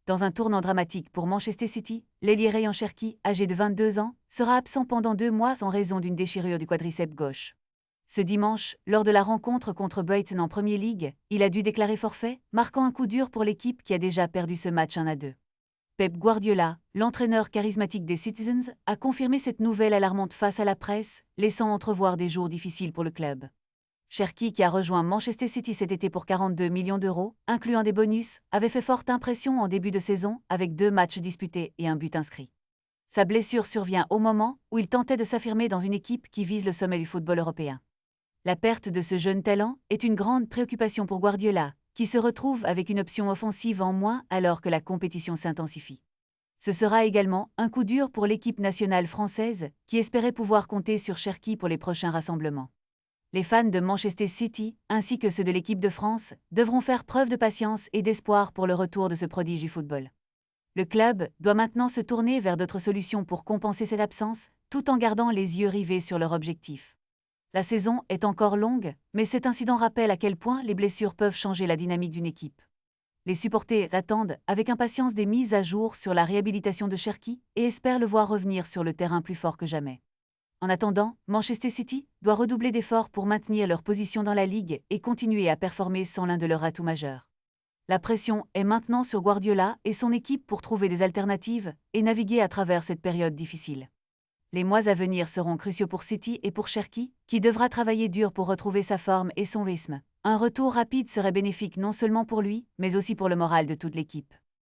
Dans un tournant dramatique pour Manchester City, l'ailier Ryan Cherki, âgé de 22 ans, sera absent pendant 2 mois en raison d'une déchirure du quadriceps gauche. Ce dimanche, lors de la rencontre contre Brighton en Premier League, il a dû déclarer forfait, marquant un coup dur pour l'équipe qui a déjà perdu ce match 1-2. Pep Guardiola, l'entraîneur charismatique des Citizens, a confirmé cette nouvelle alarmante face à la presse, laissant entrevoir des jours difficiles pour le club. Cherki, qui a rejoint Manchester City cet été pour 42 millions d'euros, incluant des bonus, avait fait forte impression en début de saison avec 2 matchs disputés et un but inscrit. Sa blessure survient au moment où il tentait de s'affirmer dans une équipe qui vise le sommet du football européen. La perte de ce jeune talent est une grande préoccupation pour Guardiola, qui se retrouve avec une option offensive en moins alors que la compétition s'intensifie. Ce sera également un coup dur pour l'équipe nationale française, qui espérait pouvoir compter sur Cherki pour les prochains rassemblements. Les fans de Manchester City, ainsi que ceux de l'équipe de France, devront faire preuve de patience et d'espoir pour le retour de ce prodige du football. Le club doit maintenant se tourner vers d'autres solutions pour compenser cette absence, tout en gardant les yeux rivés sur leur objectif. La saison est encore longue, mais cet incident rappelle à quel point les blessures peuvent changer la dynamique d'une équipe. Les supporters attendent avec impatience des mises à jour sur la réhabilitation de Cherki et espèrent le voir revenir sur le terrain plus fort que jamais. En attendant, Manchester City doit redoubler d'efforts pour maintenir leur position dans la Ligue et continuer à performer sans l'un de leurs atouts majeurs. La pression est maintenant sur Guardiola et son équipe pour trouver des alternatives et naviguer à travers cette période difficile. Les mois à venir seront cruciaux pour City et pour Cherki, qui devra travailler dur pour retrouver sa forme et son rythme. Un retour rapide serait bénéfique non seulement pour lui, mais aussi pour le moral de toute l'équipe.